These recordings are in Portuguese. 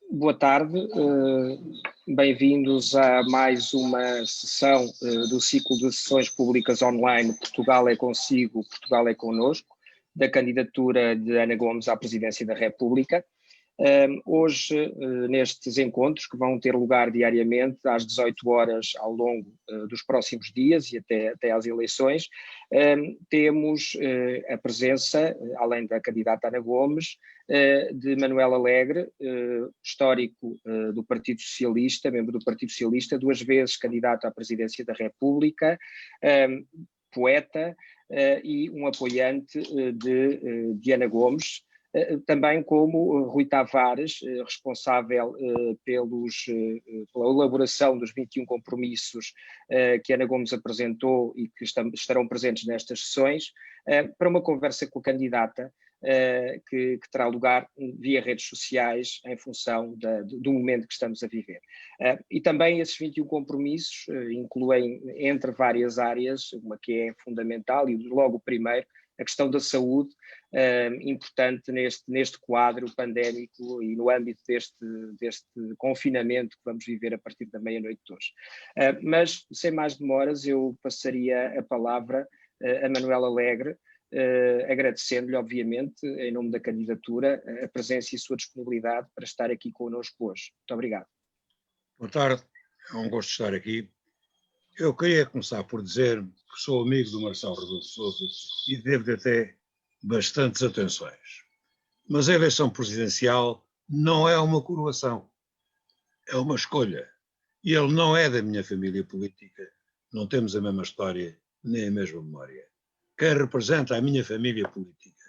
Boa tarde, bem-vindos a mais uma sessão do ciclo de sessões públicas online Portugal é Consigo, Portugal é Connosco, da candidatura de Ana Gomes à presidência da República. Hoje, nestes encontros, que vão ter lugar diariamente às 18 horas ao longo dos próximos dias e até às eleições, temos a presença, além da candidata Ana Gomes, de Manuel Alegre, histórico do Partido Socialista, membro do Partido Socialista, 2 vezes candidato à presidência da República, poeta e um apoiante de Ana Gomes, também como Rui Tavares, responsável pela elaboração dos 21 compromissos que Ana Gomes apresentou e que estarão presentes nestas sessões, para uma conversa com a candidata que terá lugar via redes sociais em função do momento que estamos a viver. E também esses 21 compromissos incluem, entre várias áreas, uma que é fundamental e logo o primeiro, a questão da saúde, importante neste quadro pandémico e no âmbito deste confinamento que vamos viver a partir da meia-noite de hoje. Mas, sem mais demoras, eu passaria a palavra a Manuel Alegre, agradecendo-lhe, obviamente, em nome da candidatura, a presença e a sua disponibilidade para estar aqui connosco hoje. Muito obrigado. Boa tarde, é um gosto estar aqui. Eu queria começar por dizer que sou amigo do Marcelo Rebelo de Sousa e devo-lhe até bastantes atenções. Mas a eleição presidencial não é uma coroação, é uma escolha. E ele não é da minha família política, não temos a mesma história nem a mesma memória. Quem representa a minha família política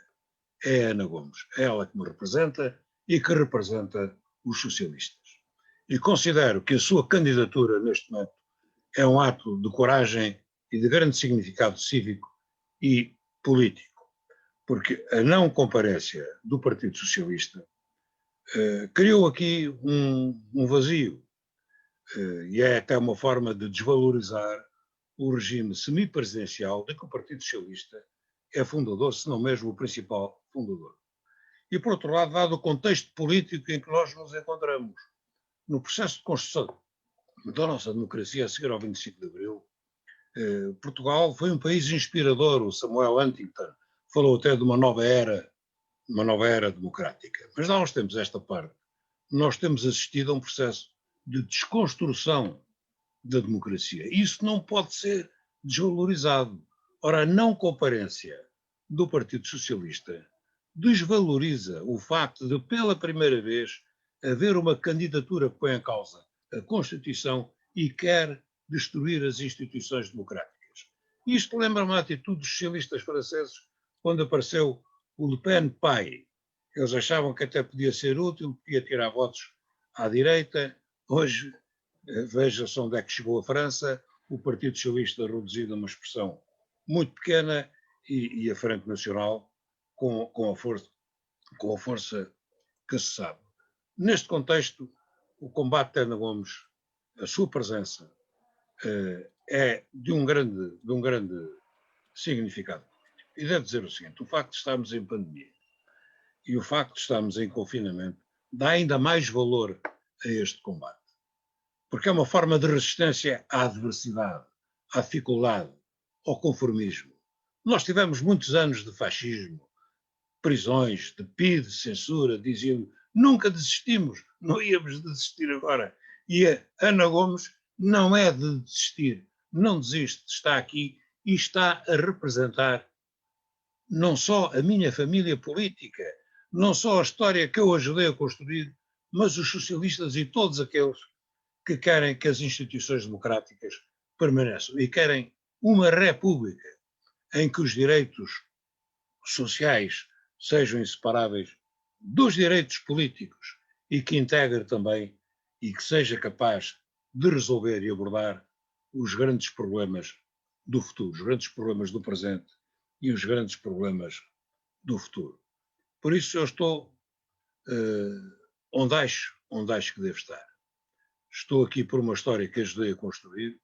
é a Ana Gomes, é ela que me representa e que representa os socialistas. E considero que a sua candidatura neste momento é um ato de coragem e de grande significado cívico e político, porque a não comparência do Partido Socialista criou aqui um vazio e é até uma forma de desvalorizar o regime semipresidencial de que o Partido Socialista é fundador, se não mesmo o principal fundador. E, por outro lado, dado o contexto político em que nós nos encontramos, no processo de construção da nossa democracia a seguir ao 25 de Abril, Portugal foi um país inspirador. O Samuel Huntington falou até de uma nova era democrática. Mas há uns tempos esta parte, nós temos assistido a um processo de desconstrução da democracia. Isso não pode ser desvalorizado. Ora, a não comparência do Partido Socialista desvaloriza o facto de, pela primeira vez, haver uma candidatura que põe em causa a Constituição e quer destruir as instituições democráticas. Isto lembra-me a atitude dos socialistas franceses quando apareceu o Le Pen pai. Eles achavam que até podia ser útil, podia tirar votos à direita. Hoje, veja-se onde é que chegou a França, o Partido Socialista reduzido a uma expressão muito pequena e a Frente Nacional com a força que se sabe. Neste contexto, o combate de Ana Gomes, a sua presença, é de um grande significado. E devo dizer o seguinte: o facto de estarmos em pandemia e o facto de estarmos em confinamento dá ainda mais valor a este combate. Porque é uma forma de resistência à adversidade, à dificuldade, ao conformismo. Nós tivemos muitos anos de fascismo, prisões, de PIDE, censura, diziam nunca desistimos, não íamos desistir agora. E a Ana Gomes não é de desistir, não desiste, está aqui e está a representar não só a minha família política, não só a história que eu ajudei a construir, mas os socialistas e todos aqueles que querem que as instituições democráticas permaneçam e querem uma república em que os direitos sociais sejam inseparáveis dos direitos políticos e que integre também e que seja capaz de resolver e abordar os grandes problemas do futuro, os grandes problemas do presente e os grandes problemas do futuro. Por isso eu estou onde acho que devo estar. Estou aqui por uma história que ajudei a construir,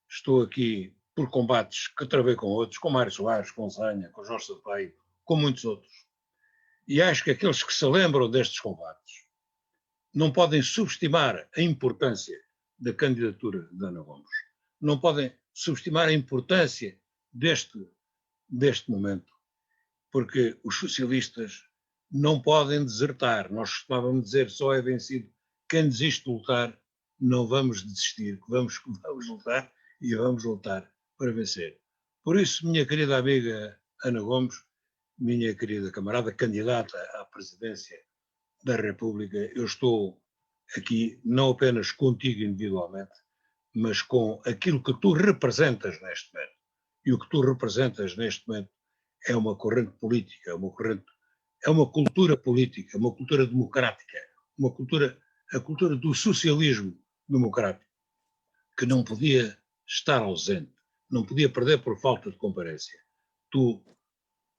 estou aqui por combates que travei com outros, com Mário Soares, com Zanha, com Jorge Sampaio, com muitos outros. E acho que aqueles que se lembram destes combates não podem subestimar a importância da candidatura de Ana Gomes. Não podem subestimar a importância deste momento, porque os socialistas não podem desertar. Nós costumávamos dizer só é vencido quem desiste de lutar. Não vamos desistir, vamos lutar e vamos lutar para vencer. Por isso, minha querida amiga Ana Gomes, minha querida camarada candidata à presidência da República, eu estou aqui não apenas contigo individualmente, mas com aquilo que tu representas neste momento. E o que tu representas neste momento é uma corrente política, é uma cultura política, uma cultura democrática, a cultura do socialismo democrático, que não podia estar ausente, não podia perder por falta de comparência. Tu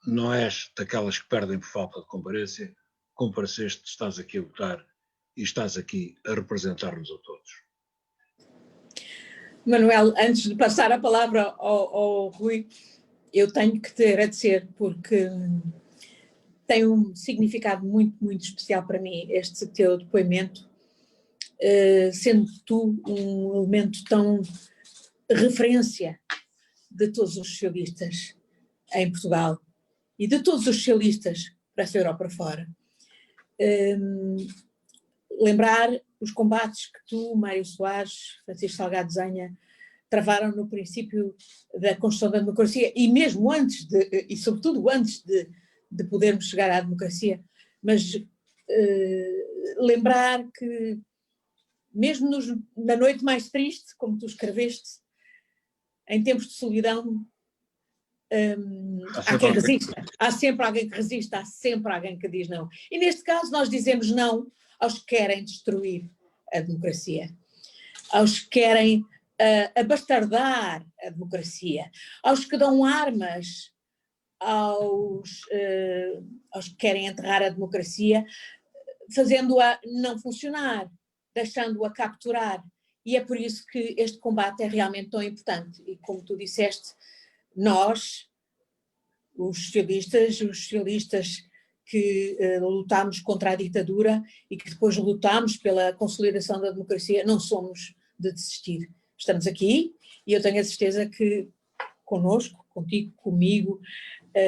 não és daquelas que perdem por falta de comparência, compareceste, estás aqui a lutar e estás aqui a representar-nos a todos. Manuel, antes de passar a palavra ao Rui, eu tenho que te agradecer porque tem um significado muito, muito especial para mim este teu depoimento, sendo tu um elemento tão referência de todos os socialistas em Portugal e de todos os socialistas para essa Europa fora. Lembrar os combates que tu, Mário Soares, Francisco Salgado Zenha, travaram no princípio da construção da democracia e mesmo antes e sobretudo antes de podermos chegar à democracia, mas lembrar que mesmo na noite mais triste, como tu escreveste, em tempos de solidão, há quem resista, há sempre alguém que resiste, há sempre alguém que diz não. E neste caso nós dizemos não aos que querem destruir a democracia, aos que querem abastardar a democracia, aos que dão armas aos que querem enterrar a democracia, fazendo-a não funcionar, deixando-a capturar. E é por isso que este combate é realmente tão importante. E como tu disseste, nós, os socialistas que lutámos contra a ditadura e que depois lutámos pela consolidação da democracia, não somos de desistir. Estamos aqui e eu tenho a certeza que connosco, contigo, comigo,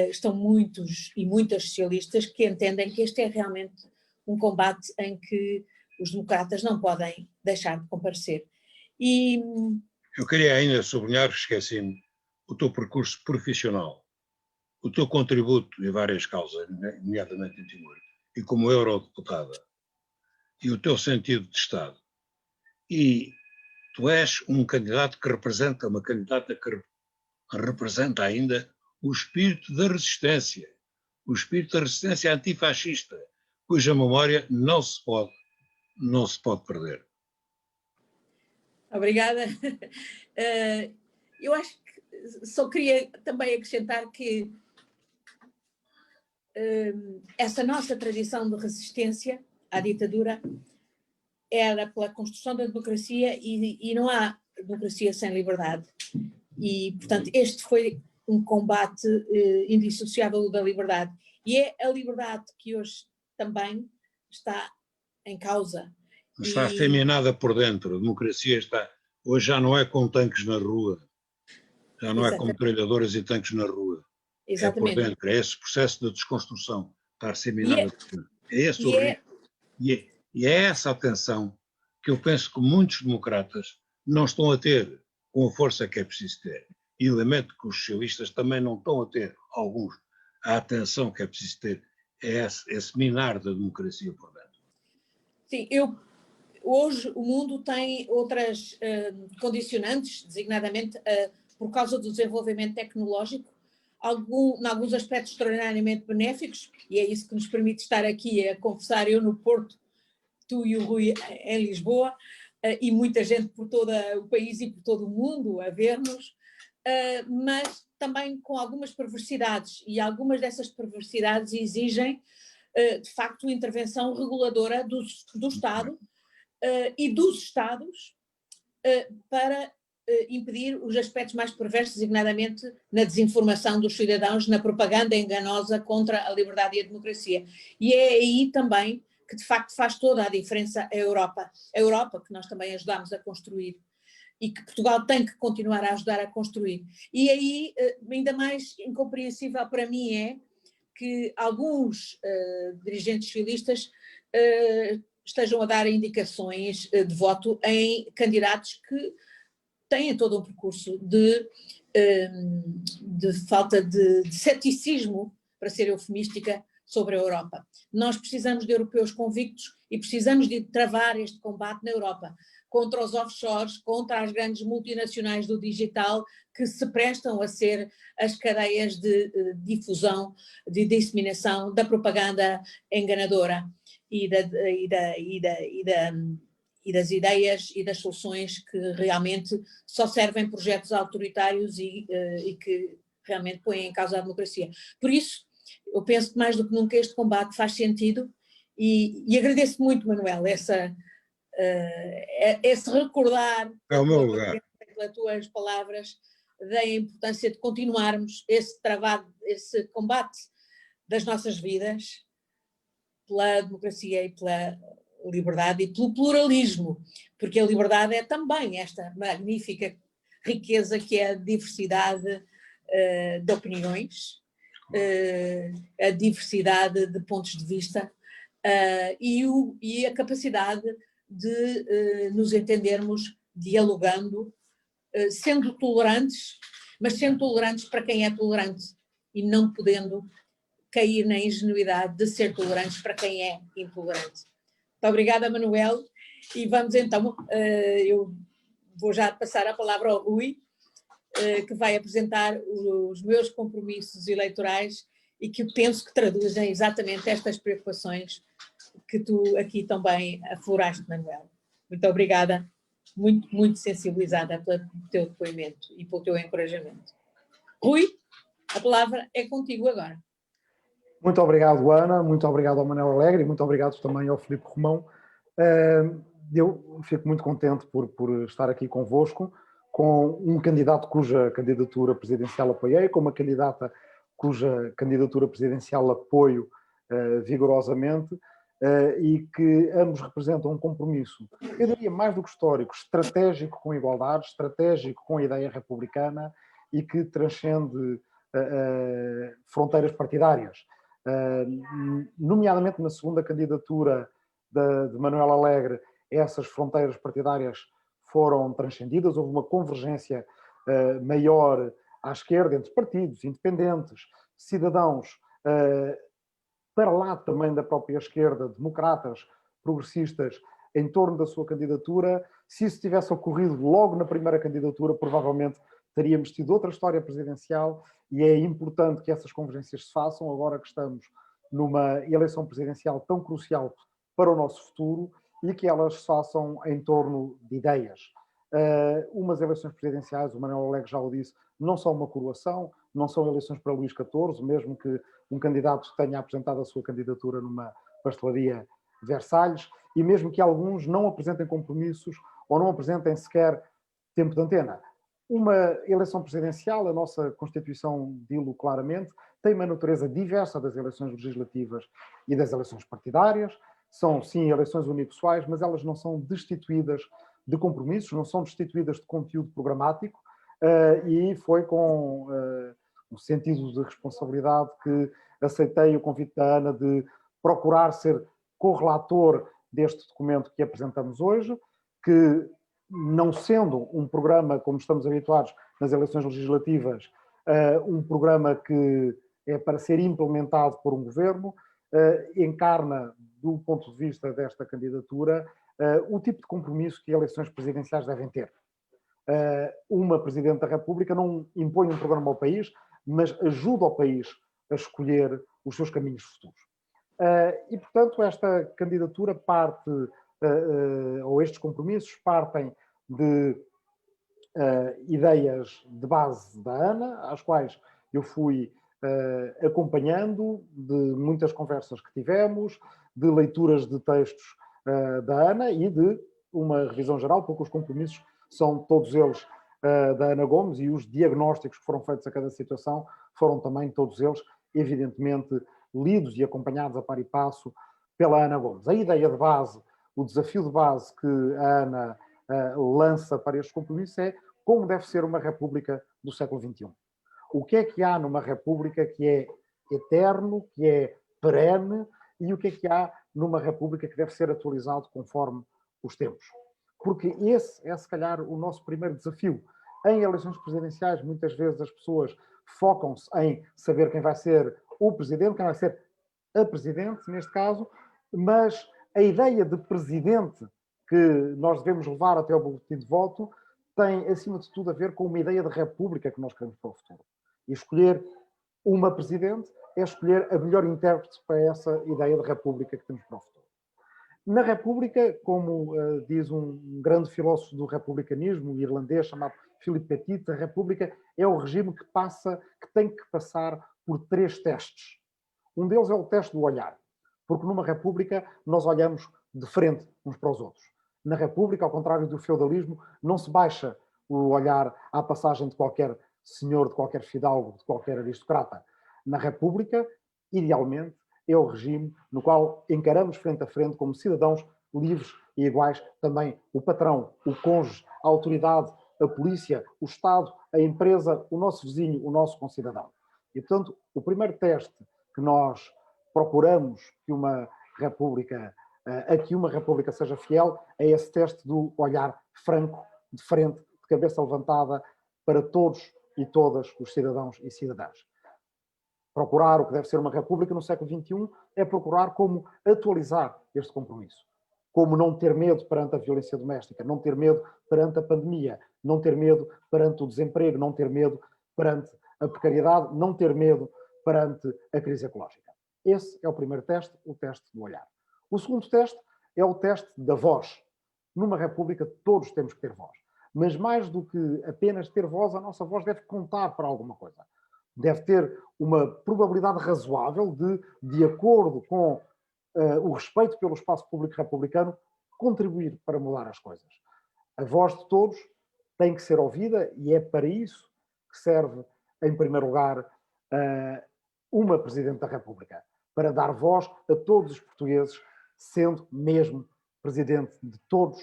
estão muitos e muitas socialistas que entendem que este é realmente um combate em que os democratas não podem deixar de comparecer. E eu queria ainda sublinhar, esqueci-me, o teu percurso profissional, o teu contributo em várias causas, nomeadamente em Timor, e como eurodeputada, e o teu sentido de Estado. E tu és um candidato que representa, uma candidata que representa ainda o espírito da resistência antifascista, cuja memória não se pode perder. Obrigada. Eu acho que só queria também acrescentar que essa nossa tradição de resistência à ditadura era pela construção da democracia e não há democracia sem liberdade. E, portanto, este foi um combate indissociável da liberdade. E é a liberdade que hoje também está em causa. Está afeminada por dentro. A democracia hoje já não é com tanques na rua, já não é com metralhadoras e tanques na rua. Exatamente. É por dentro, é esse processo de desconstrução, está afeminada por dentro. É esse o risco. E é essa atenção que eu penso que muitos democratas não estão a ter com a força que é preciso ter. E lamento que os socialistas também não estão a ter, alguns, a atenção que é preciso ter, é esse minar da democracia por dentro. Sim, hoje o mundo tem outras condicionantes, designadamente por causa do desenvolvimento tecnológico, em alguns aspectos extraordinariamente benéficos, e é isso que nos permite estar aqui a conversar, eu no Porto, tu e o Rui em Lisboa, e muita gente por todo o país e por todo o mundo a ver-nos, mas também com algumas perversidades, e algumas dessas perversidades exigem, de facto, intervenção reguladora do Estado e dos Estados para impedir os aspectos mais perversos, designadamente na desinformação dos cidadãos, na propaganda enganosa contra a liberdade e a democracia. E é aí também que de facto faz toda a diferença a Europa que nós também ajudamos a construir e que Portugal tem que continuar a ajudar a construir. E aí, ainda mais incompreensível para mim é que alguns dirigentes socialistas estejam a dar indicações de voto em candidatos que têm todo um percurso de falta de ceticismo, para ser eufemística, sobre a Europa. Nós precisamos de europeus convictos e precisamos de travar este combate na Europa contra os offshores, contra as grandes multinacionais do digital que se prestam a ser as cadeias de difusão, de disseminação da propaganda enganadora e das ideias e das soluções que realmente só servem projetos autoritários e que realmente põem em causa a democracia. Por isso, eu penso que mais do que nunca este combate faz sentido e agradeço muito, Manuel, esse recordar É o meu lugar. pelas tuas palavras da importância de continuarmos esse combate das nossas vidas pela democracia e pela liberdade e pelo pluralismo, porque a liberdade é também esta magnífica riqueza que é a diversidade de opiniões, a diversidade de pontos de vista e a capacidade de nos entendermos dialogando, sendo tolerantes, mas sendo tolerantes para quem é tolerante e não podendo cair na ingenuidade de ser tolerantes para quem é intolerante. Muito obrigada, Manuel, e vamos então, eu vou já passar a palavra ao Rui, que vai apresentar os meus compromissos eleitorais e que penso que traduzem exatamente estas preocupações que tu aqui também afloraste, Manuel. Muito obrigada, muito, muito sensibilizada pelo teu depoimento e pelo teu encorajamento. Rui, a palavra é contigo agora. Muito obrigado, Ana, muito obrigado ao Manuel Alegre e muito obrigado também ao Filipe Romão. Eu fico muito contente por estar aqui convosco, com um candidato cuja candidatura presidencial apoiei, com uma candidata cuja candidatura presidencial apoio vigorosamente, e que ambos representam um compromisso, eu diria mais do que histórico, estratégico com a igualdade, estratégico com a ideia republicana e que transcende fronteiras partidárias. Nomeadamente na segunda candidatura de Manuel Alegre, essas fronteiras partidárias foram transcendidas, houve uma convergência maior à esquerda entre partidos, independentes, cidadãos, para lá também da própria esquerda, democratas, progressistas, em torno da sua candidatura. Se isso tivesse ocorrido logo na primeira candidatura, provavelmente teríamos tido outra história presidencial e é importante que essas convergências se façam agora que estamos numa eleição presidencial tão crucial para o nosso futuro e que elas se façam em torno de ideias. Umas eleições presidenciais, o Manuel Alegre já o disse, não são uma coroação, não são eleições para Luís XIV, mesmo que um candidato tenha apresentado a sua candidatura numa pastelaria de Versalhes, e mesmo que alguns não apresentem compromissos ou não apresentem sequer tempo de antena. Uma eleição presidencial, a nossa Constituição dilo claramente, tem uma natureza diversa das eleições legislativas e das eleições partidárias. São, sim, eleições unipessoais, mas elas não são destituídas de compromissos, não são destituídas de conteúdo programático, e foi com um sentido de responsabilidade que aceitei o convite da Ana de procurar ser correlator deste documento que apresentamos hoje, que, não sendo um programa, como estamos habituados nas eleições legislativas, um programa que é para ser implementado por um governo, encarna, do ponto de vista desta candidatura, o tipo de compromisso que eleições presidenciais devem ter. Uma Presidente da República não impõe um programa ao país, mas ajuda o país a escolher os seus caminhos futuros. E, portanto, esta candidatura parte, ou estes compromissos partem de ideias de base da Ana, às quais eu fui acompanhando, de muitas conversas que tivemos, de leituras de textos da Ana e de uma revisão geral, porque os compromissos são todos eles da Ana Gomes e os diagnósticos que foram feitos a cada situação foram também todos eles, evidentemente, lidos e acompanhados a par e passo pela Ana Gomes. A ideia de base, o desafio de base que a Ana lança para estes compromissos é como deve ser uma república do século XXI. O que é que há numa república que é eterno, que é perene, e o que há numa república que deve ser atualizado conforme os tempos. Porque esse é, se calhar, o nosso primeiro desafio. Em eleições presidenciais, muitas vezes as pessoas focam-se em saber quem vai ser o presidente, quem vai ser a presidente, neste caso, mas a ideia de presidente que nós devemos levar até ao boletim de voto tem, acima de tudo, a ver com uma ideia de república que nós queremos para o futuro. E escolher uma presidente é escolher a melhor intérprete para essa ideia de república que temos para o futuro. Na república, como diz um grande filósofo do republicanismo irlandês chamado Philip Pettit, a república é o regime que tem que passar por 3 testes. Um deles é o teste do olhar, porque numa república nós olhamos de frente uns para os outros. Na república, ao contrário do feudalismo, não se baixa o olhar à passagem de qualquer senhor, de qualquer fidalgo, de qualquer aristocrata. Na república, idealmente, é o regime no qual encaramos frente a frente como cidadãos livres e iguais, também o patrão, o cônjuge, a autoridade, a polícia, o Estado, a empresa, o nosso vizinho, o nosso concidadão. E, portanto, o primeiro teste que nós procuramos que uma república seja fiel é esse teste do olhar franco, de frente, de cabeça levantada para todos e todas os cidadãos e cidadãs. Procurar o que deve ser uma república no século XXI é procurar como atualizar este compromisso. Como não ter medo perante a violência doméstica, não ter medo perante a pandemia, não ter medo perante o desemprego, não ter medo perante a precariedade, não ter medo perante a crise ecológica. Esse é o primeiro teste, o teste do olhar. O segundo teste é o teste da voz. Numa república todos temos que ter voz. Mas mais do que apenas ter voz, a nossa voz deve contar para alguma coisa. Deve ter uma probabilidade razoável de acordo com o respeito pelo espaço público republicano, contribuir para mudar as coisas. A voz de todos tem que ser ouvida e é para isso que serve, em primeiro lugar, uma Presidente da República, para dar voz a todos os portugueses, sendo mesmo Presidente de todos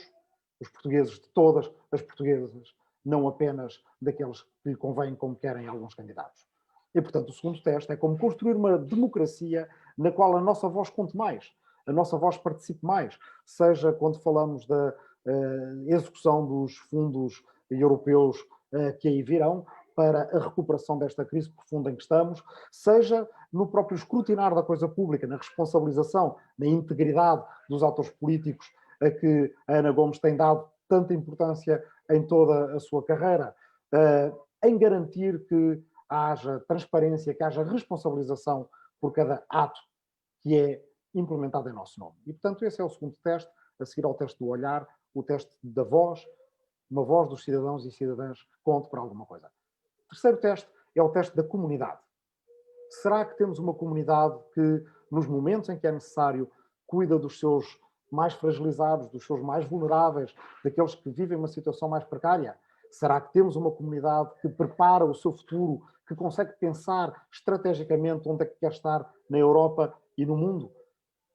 os portugueses, de todas as portuguesas, não apenas daqueles que lhe convém como querem alguns candidatos. E, portanto, o segundo teste é como construir uma democracia na qual a nossa voz conte mais, a nossa voz participe mais, seja quando falamos da execução dos fundos europeus que aí virão para a recuperação desta crise profunda em que estamos, seja no próprio escrutinar da coisa pública, na responsabilização, na integridade dos atores políticos a que a Ana Gomes tem dado tanta importância em toda a sua carreira, em garantir que haja transparência, que haja responsabilização por cada ato que é implementado em nosso nome. E, portanto, esse é o segundo teste, a seguir ao teste do olhar, o teste da voz, uma voz dos cidadãos e cidadãs que conte para alguma coisa. O terceiro teste é o teste da comunidade. Será que temos uma comunidade que, nos momentos em que é necessário, cuida dos seus mais fragilizados, dos seus mais vulneráveis, daqueles que vivem uma situação mais precária? Será que temos uma comunidade que prepara o seu futuro, que consegue pensar estrategicamente onde é que quer estar na Europa e no mundo?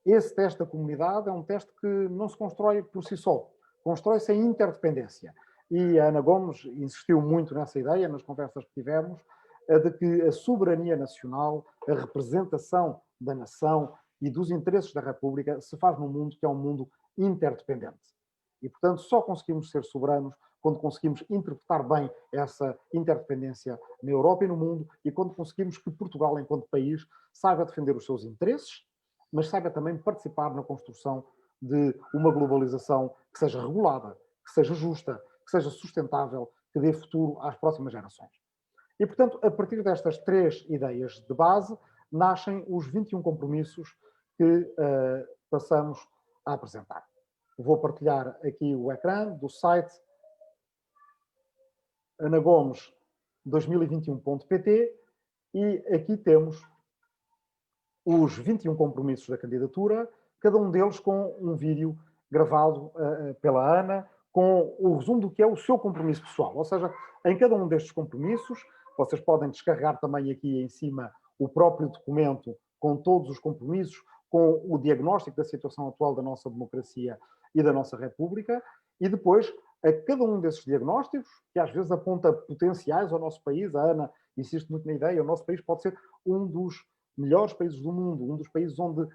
Esse teste da comunidade é um teste que não se constrói por si só. Constrói-se em interdependência. E a Ana Gomes insistiu muito nessa ideia, nas conversas que tivemos, de que a soberania nacional, a representação da nação e dos interesses da República se faz num mundo que é um mundo interdependente. E, portanto, só conseguimos ser soberanos quando conseguimos interpretar bem essa interdependência na Europa e no mundo e quando conseguimos que Portugal, enquanto país, saiba defender os seus interesses, mas saiba também participar na construção de uma globalização que seja regulada, que seja justa, que seja sustentável, que dê futuro às próximas gerações. E, portanto, a partir destas 3 ideias de base, nascem os 21 compromissos que passamos a apresentar. Vou partilhar aqui o ecrã do site anagomes2021.pt e aqui temos os 21 compromissos da candidatura, cada um deles com um vídeo gravado pela Ana, com o resumo do que é o seu compromisso pessoal. Ou seja, em cada um destes compromissos, vocês podem descarregar também aqui em cima o próprio documento com todos os compromissos, com o diagnóstico da situação atual da nossa democracia e da nossa República, e depois, a cada um desses diagnósticos, que às vezes aponta potenciais ao nosso país, a Ana insiste muito na ideia, o nosso país pode ser um dos melhores países do mundo, um dos países onde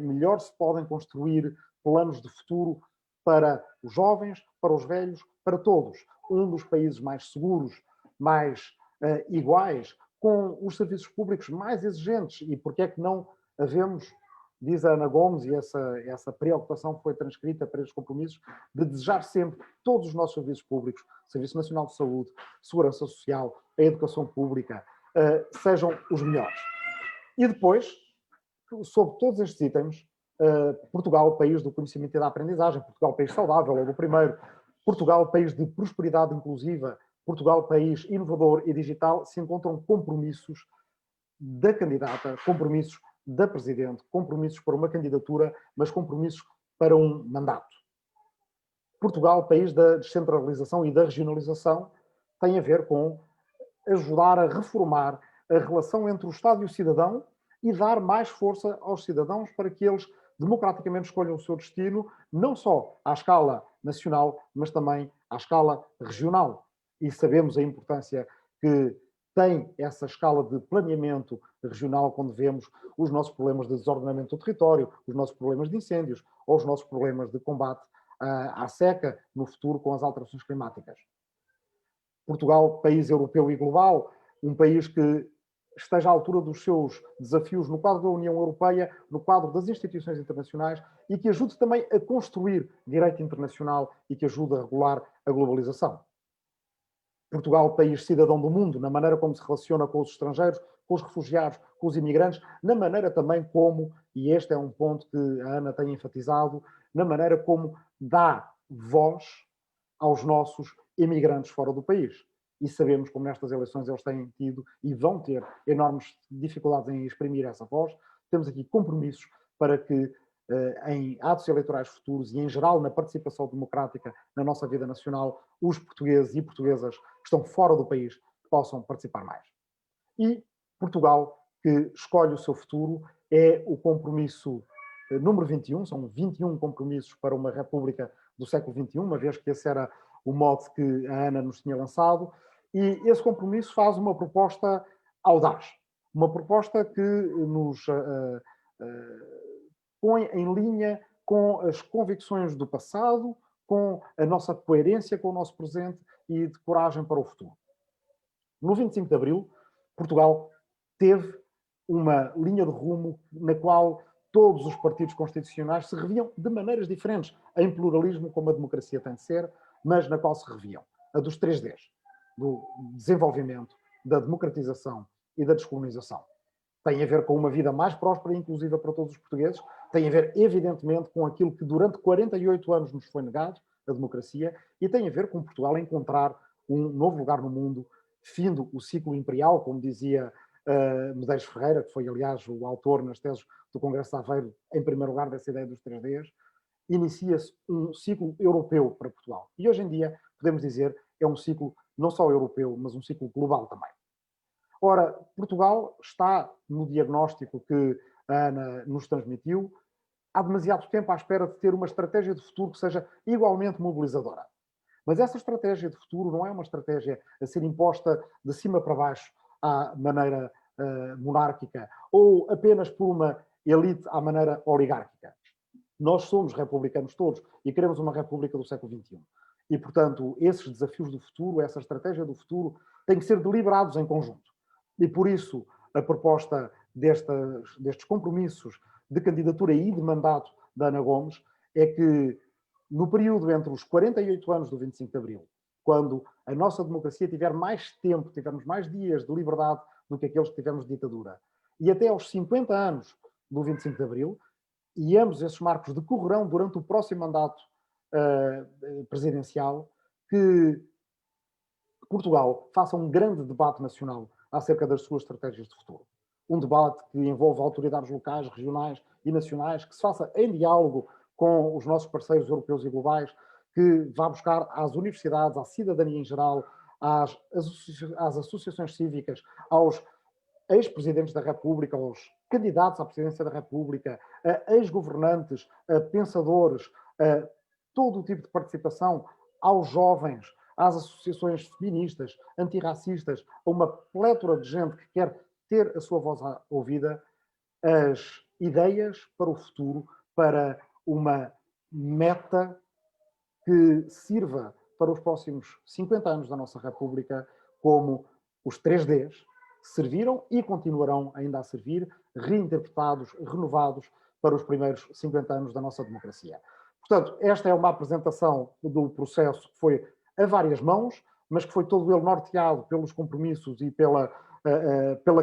melhor se podem construir planos de futuro para os jovens, para os velhos, para todos. Um dos países mais seguros, mais iguais, com os serviços públicos mais exigentes. E por que é que não havemos, diz a Ana Gomes, e essa preocupação foi transcrita para estes compromissos, de desejar sempre todos os nossos serviços públicos, Serviço Nacional de Saúde, Segurança Social, a educação pública, sejam os melhores. E depois, sobre todos estes itens, Portugal, país do conhecimento e da aprendizagem, Portugal, país saudável, logo o primeiro, Portugal, país de prosperidade inclusiva, Portugal, país inovador e digital, se encontram compromissos da candidata, compromissos da Presidente, compromissos para uma candidatura, mas compromissos para um mandato. Portugal, país da descentralização e da regionalização, tem a ver com ajudar a reformar a relação entre o Estado e o cidadão e dar mais força aos cidadãos para que eles democraticamente escolham o seu destino, não só à escala nacional, mas também à escala regional. E sabemos a importância que tem essa escala de planeamento regional quando vemos os nossos problemas de desordenamento do território, os nossos problemas de incêndios ou os nossos problemas de combate à seca no futuro com as alterações climáticas. Portugal, país europeu e global, um país que esteja à altura dos seus desafios no quadro da União Europeia, no quadro das instituições internacionais e que ajude também a construir direito internacional e que ajude a regular a globalização. Portugal, país cidadão do mundo, na maneira como se relaciona com os estrangeiros, com os refugiados, com os imigrantes, na maneira também como, e este é um ponto que a Ana tem enfatizado, na maneira como dá voz aos nossos imigrantes fora do país. E sabemos como nestas eleições eles têm tido e vão ter enormes dificuldades em exprimir essa voz. Temos aqui compromissos para que em atos eleitorais futuros e em geral na participação democrática na nossa vida nacional, os portugueses e portuguesas que estão fora do país possam participar mais. E Portugal, que escolhe o seu futuro, é o compromisso número 21, são 21 compromissos para uma república do século XXI, uma vez que esse era o mote que a Ana nos tinha lançado, e esse compromisso faz uma proposta audaz, uma proposta que nos põe em linha com as convicções do passado, com a nossa coerência com o nosso presente e de coragem para o futuro. No 25 de Abril, Portugal teve uma linha de rumo na qual todos os partidos constitucionais se reviam de maneiras diferentes, em pluralismo, como a democracia tem de ser, mas na qual se reviam. A dos 3Ds, do desenvolvimento, da democratização e da descolonização. Tem a ver com uma vida mais próspera e inclusiva para todos os portugueses, tem a ver, evidentemente, com aquilo que durante 48 anos nos foi negado, a democracia, e tem a ver com Portugal encontrar um novo lugar no mundo, findo o ciclo imperial, como dizia Medeiros Ferreira, que foi, aliás, o autor nas teses do Congresso de Aveiro, em primeiro lugar, dessa ideia dos 3Ds, inicia-se um ciclo europeu para Portugal. E hoje em dia, podemos dizer, é um ciclo não só europeu, mas um ciclo global também. Ora, Portugal está no diagnóstico que a Ana nos transmitiu há demasiado tempo à espera de ter uma estratégia de futuro que seja igualmente mobilizadora. Mas essa estratégia de futuro não é uma estratégia a ser imposta de cima para baixo à maneira monárquica ou apenas por uma elite à maneira oligárquica. Nós somos republicanos todos e queremos uma república do século XXI. E, portanto, esses desafios do futuro, essa estratégia do futuro, têm que ser deliberados em conjunto. E, por isso, a proposta destes compromissos de candidatura e de mandato da Ana Gomes é que, no período entre os 48 anos do 25 de Abril, quando a nossa democracia tiver mais tempo, tivermos mais dias de liberdade do que aqueles que tivemos de ditadura, e até aos 50 anos do 25 de Abril, e ambos esses marcos decorrerão durante o próximo mandato presidencial, que Portugal faça um grande debate nacional acerca das suas estratégias de futuro. Um debate que envolve autoridades locais, regionais e nacionais, que se faça em diálogo com os nossos parceiros europeus e globais, que vá buscar às universidades, à cidadania em geral, às associações cívicas, aos ex-presidentes da República, aos candidatos à presidência da República, a ex-governantes, a pensadores, a todo o tipo de participação, aos jovens, às associações feministas, antirracistas, a uma plétora de gente que quer ter a sua voz ouvida, as ideias para o futuro, para uma meta que sirva para os próximos 50 anos da nossa República, como os 3Ds serviram e continuarão ainda a servir, reinterpretados, renovados para os primeiros 50 anos da nossa democracia. Portanto, esta é uma apresentação do processo que foi a várias mãos, mas que foi todo ele norteado pelos compromissos e pela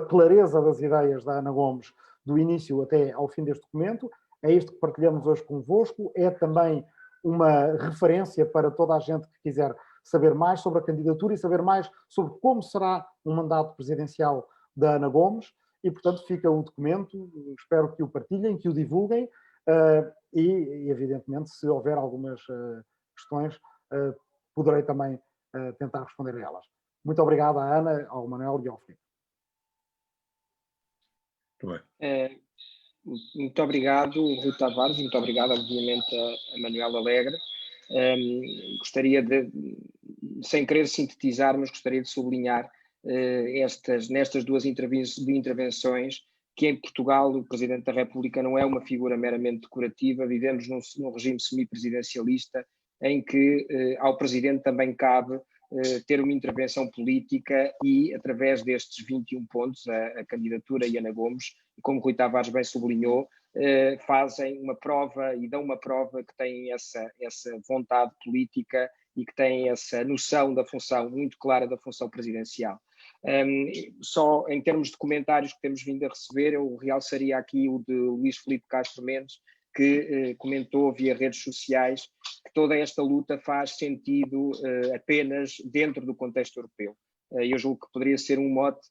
clareza das ideias da Ana Gomes, do início até ao fim deste documento. É isto que partilhamos hoje convosco, é também uma referência para toda a gente que quiser saber mais sobre a candidatura e saber mais sobre como será um mandato presidencial da Ana Gomes, e portanto fica o documento, espero que o partilhem, que o divulguem, e evidentemente se houver algumas questões poderei também tentar responder a elas. Muito obrigado à Ana, ao Manuel e ao Filipe. Muito bem. Muito obrigado, Rui Tavares, e muito obrigado, obviamente, a Manuel Alegre. Gostaria de, sem querer sintetizar, mas gostaria de sublinhar nestas duas intervenções, que em Portugal o Presidente da República não é uma figura meramente decorativa. Vivemos num regime semipresidencialista em que ao Presidente também cabe ter uma intervenção política e, através destes 21 pontos, a candidatura e Ana Gomes, como Rui Tavares bem sublinhou, fazem uma prova e dão uma prova que têm essa vontade política e que têm essa noção da função, muito clara da função presidencial. Só em termos de comentários que temos vindo a receber, eu realçaria aqui o de Luís Filipe Castro Mendes, que comentou via redes sociais que toda esta luta faz sentido apenas dentro do contexto europeu. Eu julgo que poderia ser um mote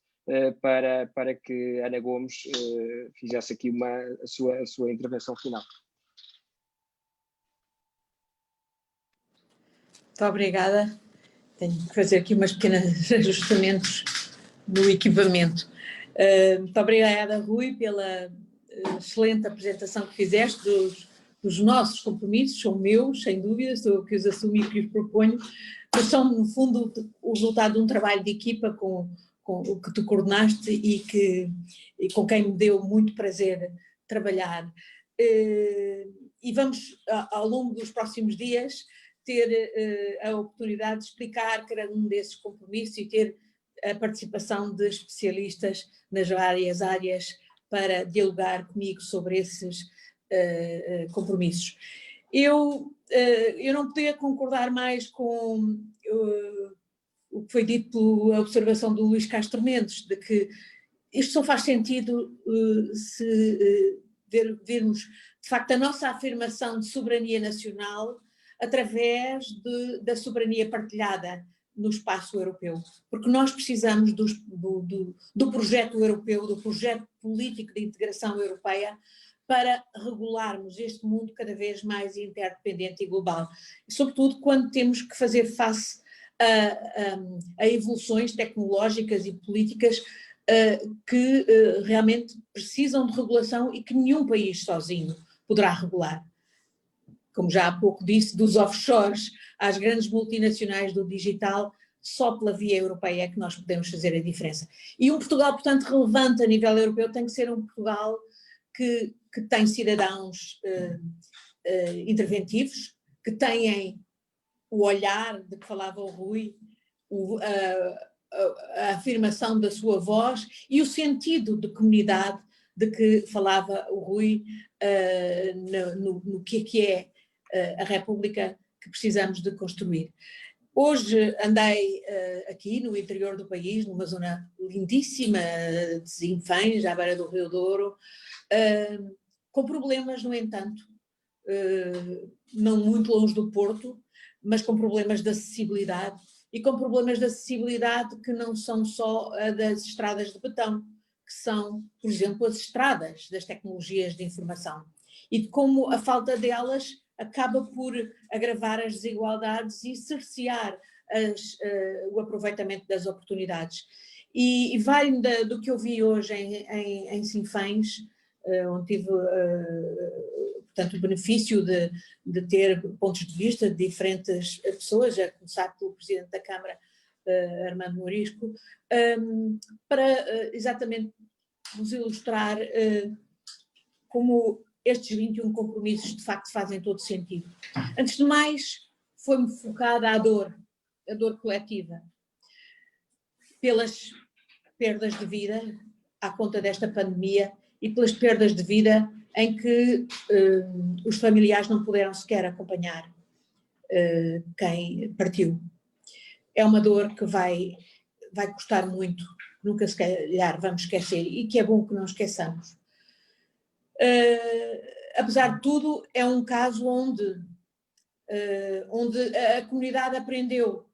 para que Ana Gomes fizesse aqui a sua intervenção final. Muito obrigada. Tenho que fazer aqui umas pequenos ajustamentos no equipamento. Muito obrigada, Rui, pela excelente apresentação que fizeste dos nossos compromissos. São meus, sem dúvida, sou eu que os assumo e que os proponho, mas são, no fundo, o resultado de um trabalho de equipa com o que tu coordenaste e com quem me deu muito prazer trabalhar. E vamos, ao longo dos próximos dias, ter a oportunidade de explicar cada um desses compromissos e ter a participação de especialistas nas várias áreas para dialogar comigo sobre esses compromissos. Eu não podia concordar mais com o que foi dito pela observação do Luís Castro Mendes, de que isto só faz sentido se vermos, de facto, a nossa afirmação de soberania nacional através da soberania partilhada no espaço europeu, porque nós precisamos do projeto europeu, do projeto político de integração europeia para regularmos este mundo cada vez mais interdependente e global, e sobretudo quando temos que fazer face a evoluções tecnológicas e políticas que realmente precisam de regulação e que nenhum país sozinho poderá regular. Como já há pouco disse, dos offshores às grandes multinacionais do digital, só pela via europeia é que nós podemos fazer a diferença. E um Portugal, portanto, relevante a nível europeu tem que ser um Portugal que tem cidadãos interventivos, que têm o olhar de que falava o Rui, a afirmação da sua voz e o sentido de comunidade de que falava o Rui no que é a República que precisamos de construir. Hoje andei aqui no interior do país, numa zona lindíssima de Sinfãs, à beira do Rio Douro, com problemas, no entanto, não muito longe do Porto, mas com problemas de acessibilidade, e com problemas de acessibilidade que não são só das estradas de betão, que são, por exemplo, as estradas das tecnologias de informação, e de como a falta delas acaba por agravar as desigualdades e cercear o aproveitamento das oportunidades. E vai do que eu vi hoje em Sinfãs, onde tive portanto, o benefício de ter pontos de vista de diferentes pessoas, a começar pelo Presidente da Câmara, Armando Morisco, para exatamente nos ilustrar como estes 21 compromissos de facto fazem todo sentido. Antes de mais, foi-me focada a dor coletiva, pelas perdas de vida à conta desta pandemia e pelas perdas de vida em que os familiares não puderam sequer acompanhar quem partiu. É uma dor que vai custar muito, nunca se calhar vamos esquecer, e que é bom que não esqueçamos. Apesar de tudo, é um caso onde a comunidade aprendeu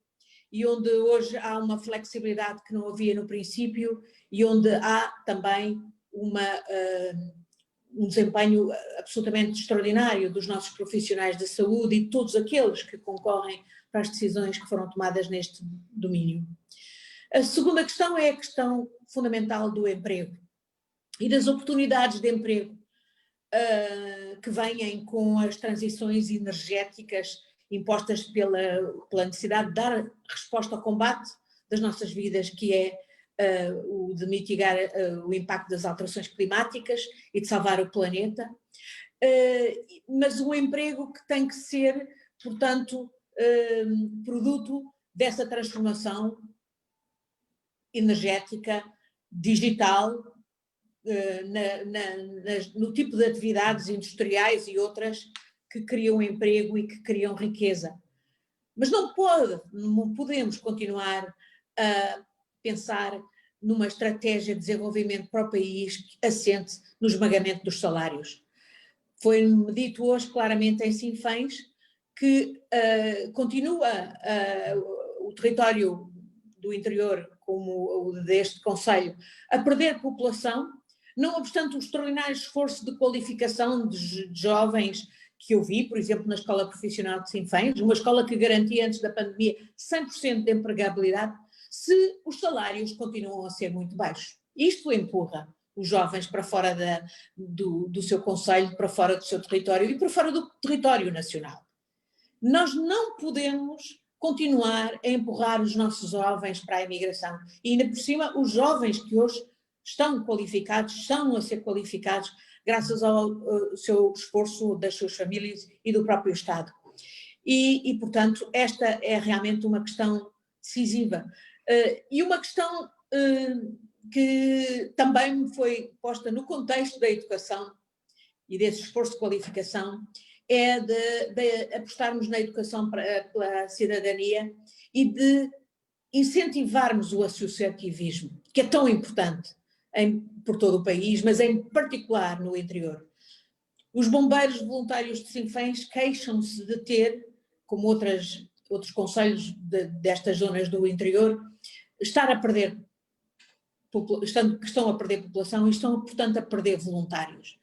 e onde hoje há uma flexibilidade que não havia no princípio e onde há também um desempenho absolutamente extraordinário dos nossos profissionais de saúde e de todos aqueles que concorrem para as decisões que foram tomadas neste domínio. A segunda questão é a questão fundamental do emprego e das oportunidades de emprego que vêm com as transições energéticas impostas pela necessidade de dar resposta ao combate das nossas vidas, que é o de mitigar o impacto das alterações climáticas e de salvar o planeta, mas um emprego que tem que ser, portanto, produto dessa transformação energética, digital, no tipo de atividades industriais e outras que criam emprego e que criam riqueza. Mas não podemos continuar a pensar numa estratégia de desenvolvimento para o país assente no esmagamento dos salários. Foi-me dito hoje claramente em Sinfãs que continua o território do interior, como o deste concelho, a perder população, não obstante o extraordinário esforço de qualificação de jovens que eu vi, por exemplo, na Escola Profissional de Sinfãs, uma escola que garantia antes da pandemia 100% de empregabilidade, se os salários continuam a ser muito baixos. Isto empurra os jovens para fora do seu concelho, para fora do seu território e para fora do território nacional. Nós não podemos continuar a empurrar os nossos jovens para a imigração. E ainda por cima, os jovens que hoje estão qualificados, estão a ser qualificados graças ao seu esforço das suas famílias e do próprio Estado. E portanto, esta é realmente uma questão decisiva. E uma questão que também me foi posta no contexto da educação e desse esforço de qualificação é de apostarmos na educação pela cidadania e de incentivarmos o associativismo, que é tão importante por todo o país, mas em particular no interior. Os bombeiros voluntários de Sinfãs queixam-se de ter, como outros concelhos destas zonas do interior, estão a perder população e estão, portanto, a perder voluntários.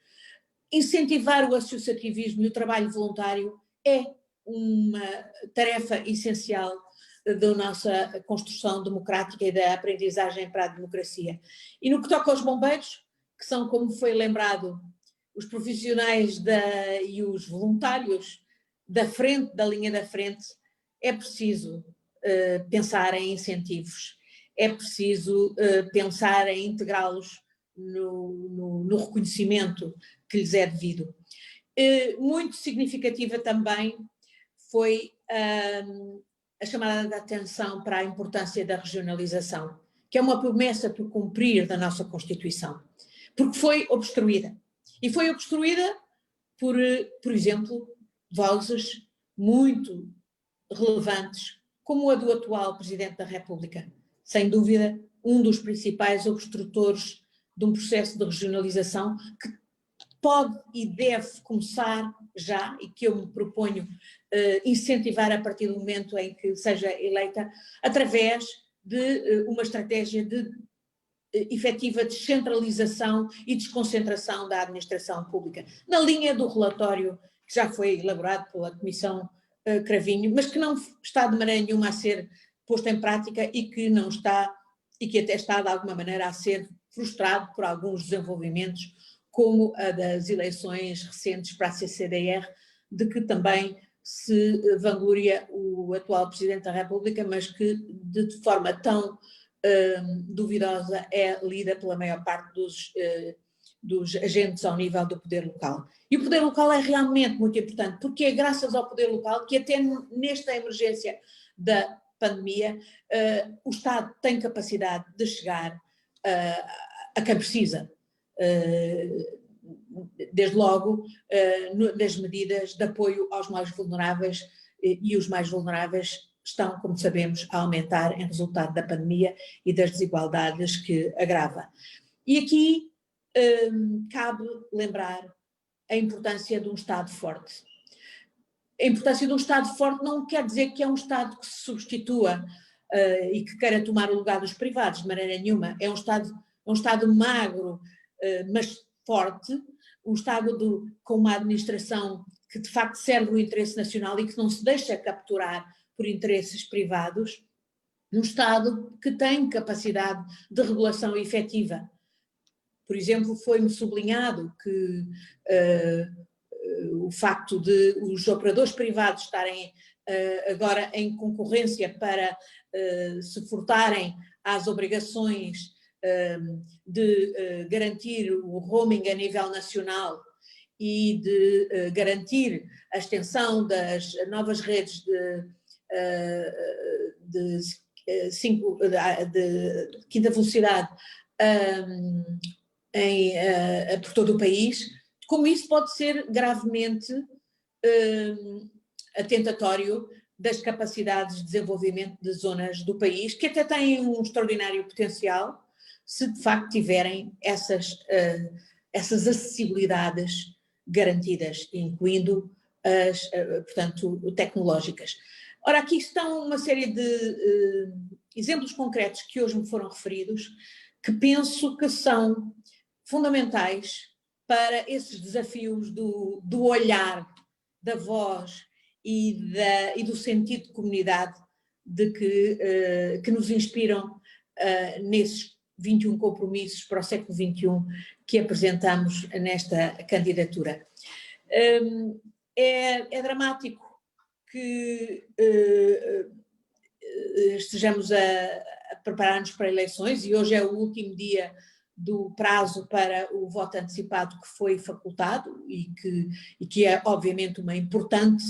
Incentivar o associativismo e o trabalho voluntário é uma tarefa essencial da nossa construção democrática e da aprendizagem para a democracia. E no que toca aos bombeiros, que são, como foi lembrado, os profissionais e os voluntários da linha da frente, é preciso pensar em incentivos, é preciso pensar em integrá-los no reconhecimento que lhes é devido. Muito significativa também foi a chamada de atenção para a importância da regionalização, que é uma promessa por cumprir da nossa Constituição, porque foi obstruída. E foi obstruída por exemplo, vozes muito relevantes, como a do atual Presidente da República. Sem dúvida, um dos principais obstrutores de um processo de regionalização que pode e deve começar já, e que eu me proponho incentivar a partir do momento em que seja eleita, através de uma estratégia de efetiva descentralização e desconcentração da administração pública, na linha do relatório que já foi elaborado pela Comissão Cravinho, mas que não está de maneira nenhuma a ser posto em prática e que não está e que até está, de alguma maneira, a ser frustrado por alguns desenvolvimentos, como a das eleições recentes para a CCDR, de que também se vangloria o atual Presidente da República, mas que de forma tão duvidosa é lida pela maior parte dos agentes ao nível do poder local. E o poder local é realmente muito importante, porque é graças ao poder local que até nesta emergência da pandemia o Estado tem capacidade de chegar a quem precisa. Desde logo das medidas de apoio aos mais vulneráveis, e os mais vulneráveis estão, como sabemos, a aumentar em resultado da pandemia e das desigualdades que agrava. E aqui cabe lembrar a importância de um Estado forte. A importância de um Estado forte não quer dizer que é um Estado que se substitua e que queira tomar o lugar dos privados, de maneira nenhuma. É um Estado magro, mas forte, um Estado com uma administração que de facto serve o interesse nacional e que não se deixa capturar por interesses privados, um Estado que tem capacidade de regulação efetiva. Por exemplo, foi-me sublinhado que o facto de os operadores privados estarem agora em concorrência para se furtarem às obrigações de garantir o roaming a nível nacional e de garantir a extensão das novas redes de quinta velocidade por todo o país, como isso pode ser gravemente atentatório das capacidades de desenvolvimento de zonas do país, que até têm um extraordinário potencial, se de facto tiverem essas acessibilidades garantidas, incluindo as, portanto, tecnológicas. Ora, aqui estão uma série de exemplos concretos que hoje me foram referidos, que penso que são fundamentais para esses desafios do olhar, da voz e do sentido de comunidade que nos inspiram nesses 21 compromissos para o século XXI que apresentamos nesta candidatura. É dramático que estejamos a preparar-nos para eleições, e hoje é o último dia do prazo para o voto antecipado que foi facultado e que é obviamente uma importante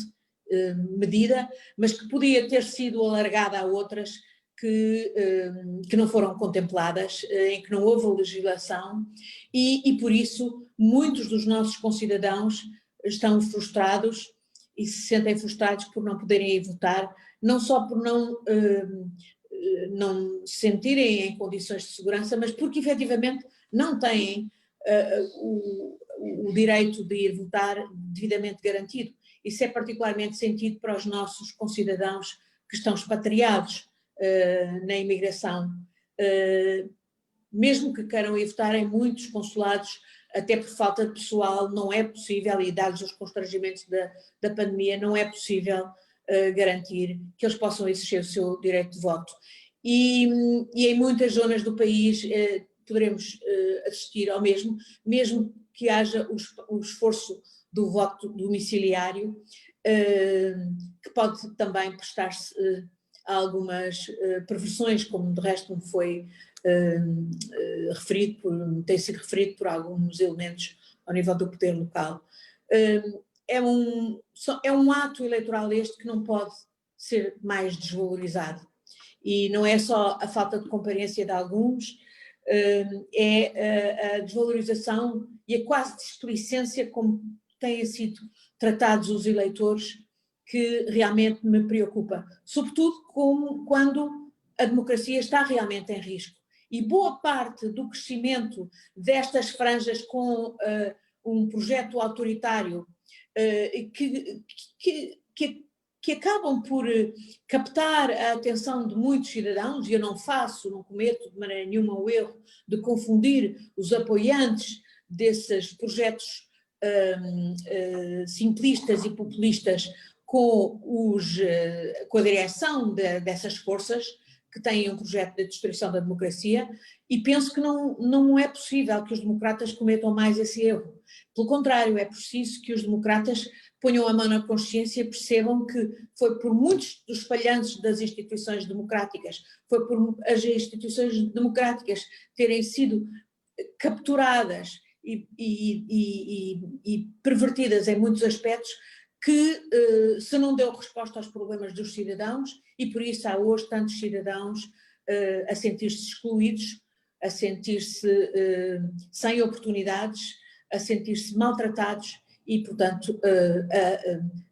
medida, mas que podia ter sido alargada a outras que não foram contempladas, em que não houve legislação e por isso muitos dos nossos concidadãos estão frustrados e se sentem frustrados por não poderem ir votar, não só por não se sentirem em condições de segurança, mas porque efetivamente não têm o direito de ir votar devidamente garantido. Isso é particularmente sentido para os nossos concidadãos que estão expatriados na imigração. Mesmo que queiram ir votar em muitos consulados, até por falta de pessoal, não é possível, e dados os constrangimentos da pandemia, não é possível garantir que eles possam exercer o seu direito de voto. E em muitas zonas do país poderemos assistir ao mesmo que haja o esforço do voto domiciliário, que pode também prestar-se a algumas perversões, como de resto me foi tem sido referido por alguns elementos ao nível do poder local. É um ato eleitoral este que não pode ser mais desvalorizado. E não é só a falta de comparência de alguns, é a desvalorização e a quase displicência como têm sido tratados os eleitores que realmente me preocupa, sobretudo quando a democracia está realmente em risco. E boa parte do crescimento destas franjas com um projeto autoritário que acabam por captar a atenção de muitos cidadãos, e eu não cometo de maneira nenhuma o erro de confundir os apoiantes desses projetos simplistas e populistas com a direção dessas forças que têm um projeto de destruição da democracia, e penso que não é possível que os democratas cometam mais esse erro. Pelo contrário, é preciso que os democratas ponham a mão na consciência e percebam que foi por muitos dos falhanços das instituições democráticas, foi por as instituições democráticas terem sido capturadas e pervertidas em muitos aspectos, que se não deu resposta aos problemas dos cidadãos, e por isso há hoje tantos cidadãos a sentir-se excluídos, a sentir-se sem oportunidades, a sentir-se maltratados e, portanto,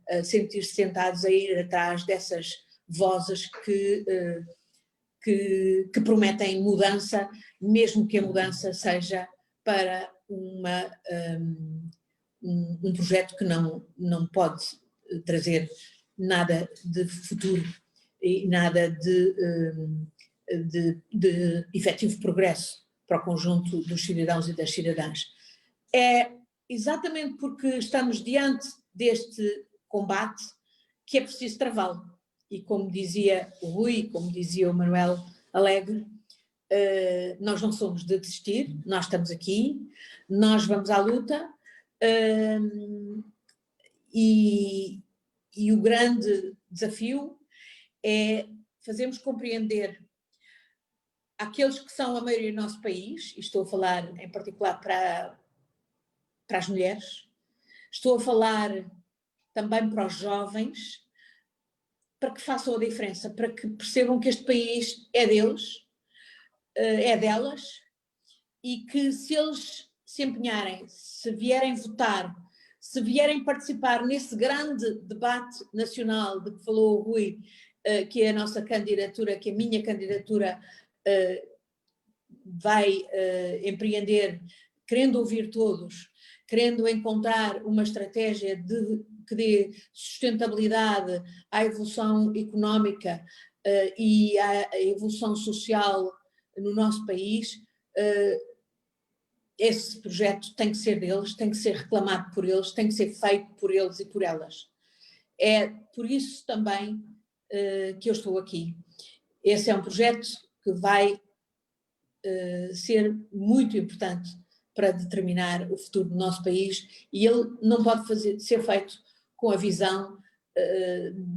a sentir-se sentados a ir atrás dessas vozes que prometem mudança, mesmo que a mudança seja para um projeto que não pode trazer nada de futuro e nada de efetivo progresso para o conjunto dos cidadãos e das cidadãs. É exatamente porque estamos diante deste combate que é preciso travá-lo. E como dizia o Rui, como dizia o Manuel Alegre, nós não somos de desistir, nós estamos aqui, nós vamos à luta, e o grande desafio é fazermos compreender àqueles que são a maioria do nosso país, e estou a falar em particular para as mulheres, estou a falar também para os jovens, para que façam a diferença, para que percebam que este país é deles, é delas, e que se eles se empenharem, se vierem votar, se vierem participar nesse grande debate nacional de que falou o Rui, que é a nossa candidatura, que a minha candidatura vai empreender, querendo ouvir todos, querendo encontrar uma estratégia que dê sustentabilidade à evolução económica e à evolução social no nosso país, esse projeto tem que ser deles, tem que ser reclamado por eles, tem que ser feito por eles e por elas. É por isso também que eu estou aqui. Esse é um projeto que vai ser muito importante para determinar o futuro do nosso país, e ele não pode ser feito com a visão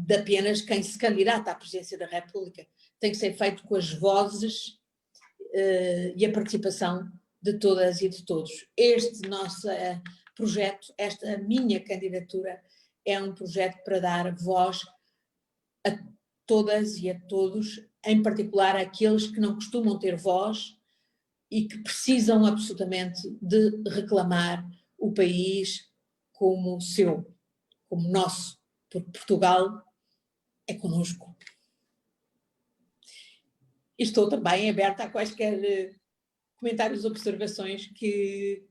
de apenas quem se candidata à presidência da República. Tem que ser feito com as vozes e a participação de todas e de todos. Este nosso projeto, esta minha candidatura, é um projeto para dar voz a todas e a todos, em particular àqueles que não costumam ter voz e que precisam absolutamente de reclamar o país como seu, como nosso, porque Portugal é connosco. E estou também aberta a quaisquer comentários, observações que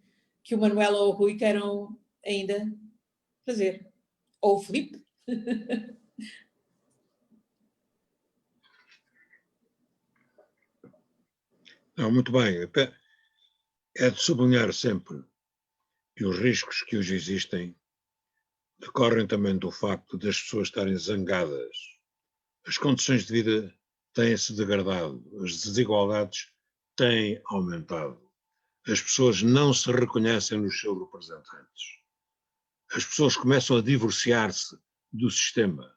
o Manuel ou o Rui queiram ainda fazer. Ou o Filipe. Não, muito bem. É de sublinhar sempre que os riscos que hoje existem decorrem também do facto das pessoas estarem zangadas. As condições de vida têm-se degradado, as desigualdades têm aumentado. As pessoas não se reconhecem nos seus representantes. As pessoas começam a divorciar-se do sistema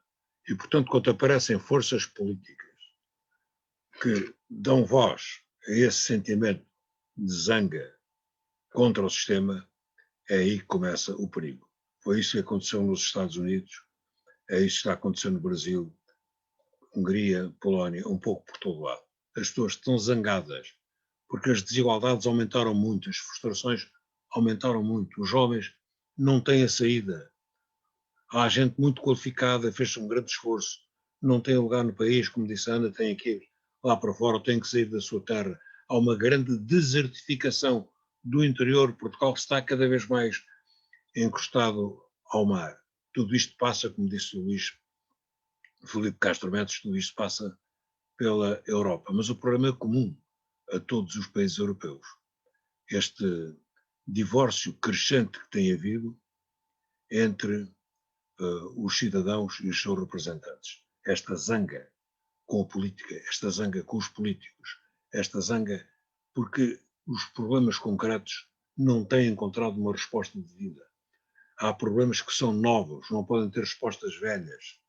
e, portanto, quando aparecem forças políticas que dão voz a esse sentimento de zanga contra o sistema, é aí que começa o perigo. Foi isso que aconteceu nos Estados Unidos, é isso que está acontecendo no Brasil, Hungria, Polónia, um pouco por todo lado. As pessoas estão zangadas porque as desigualdades aumentaram muito, as frustrações aumentaram muito, os jovens não têm a saída. Há gente muito qualificada, fez um grande esforço, não tem lugar no país, como disse a Ana, tem que ir lá para fora, tem que sair da sua terra. Há uma grande desertificação do interior de Portugal que está cada vez mais encostado ao mar. Tudo isto passa, como disse o Luís Filipe Castro Mendes, tudo isto passa pela Europa. Mas o problema é comum a todos os países europeus. Este divórcio crescente que tem havido entre os cidadãos e os seus representantes. Esta zanga com a política, esta zanga com os políticos, esta zanga porque os problemas concretos não têm encontrado uma resposta devida. Há problemas que são novos, não podem ter respostas velhas.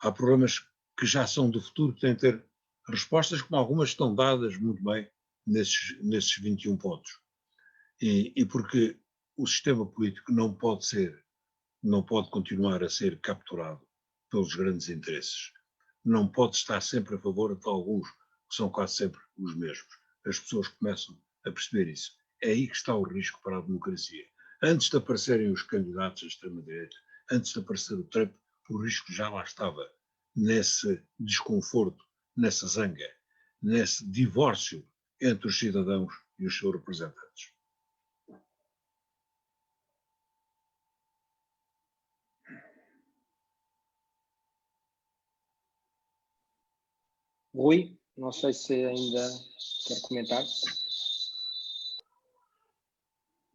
Há problemas que já são do futuro, que têm de ter respostas, como algumas estão dadas muito bem nesses 21 pontos. E porque o sistema político não pode continuar a ser capturado pelos grandes interesses. Não pode estar sempre a favor de alguns, que são quase sempre os mesmos. As pessoas começam a perceber isso. É aí que está o risco para a democracia. Antes de aparecerem os candidatos à extrema-direita, antes de aparecer o Trump, o risco já lá estava, nesse desconforto, nessa zanga, nesse divórcio entre os cidadãos e os seus representantes. Rui, não sei se ainda quer comentar.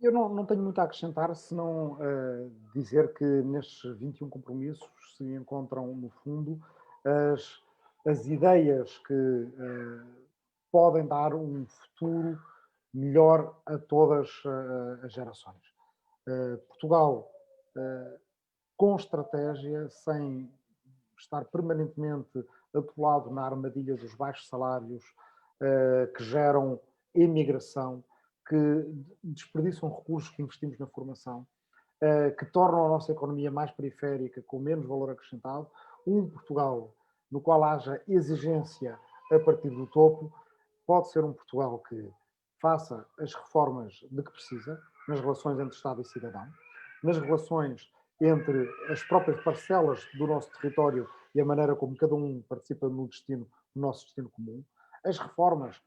Eu não tenho muito a acrescentar, senão dizer que nestes 21 compromissos se encontram, no fundo, as ideias que podem dar um futuro melhor a todas as gerações. Portugal, com estratégia, sem estar permanentemente atolado na armadilha dos baixos salários que geram emigração, que desperdiçam recursos que investimos na formação, que tornam a nossa economia mais periférica, com menos valor acrescentado. Um Portugal no qual haja exigência a partir do topo pode ser um Portugal que faça as reformas de que precisa, nas relações entre Estado e cidadão, nas relações entre as próprias parcelas do nosso território e a maneira como cada um participa no nosso destino comum, as reformas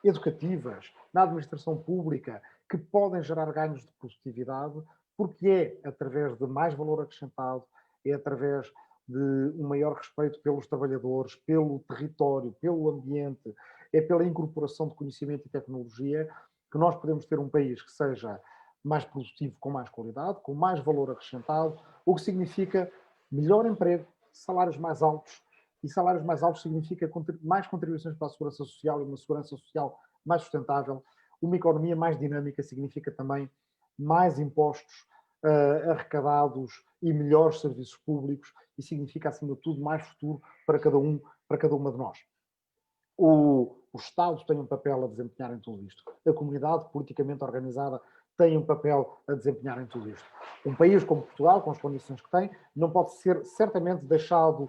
educativas, na administração pública, que podem gerar ganhos de produtividade, porque é através de mais valor acrescentado, é através de um maior respeito pelos trabalhadores, pelo território, pelo ambiente, é pela incorporação de conhecimento e tecnologia que nós podemos ter um país que seja mais produtivo, com mais qualidade, com mais valor acrescentado, o que significa melhor emprego, salários mais altos, e salários mais altos significa mais contribuições para a segurança social e uma segurança social mais sustentável. Uma economia mais dinâmica significa também mais impostos arrecadados e melhores serviços públicos e significa, acima de tudo, mais futuro para cada uma de nós. O Estado tem um papel a desempenhar em tudo isto. A comunidade politicamente organizada tem um papel a desempenhar em tudo isto. Um país como Portugal, com as condições que tem, não pode ser certamente deixado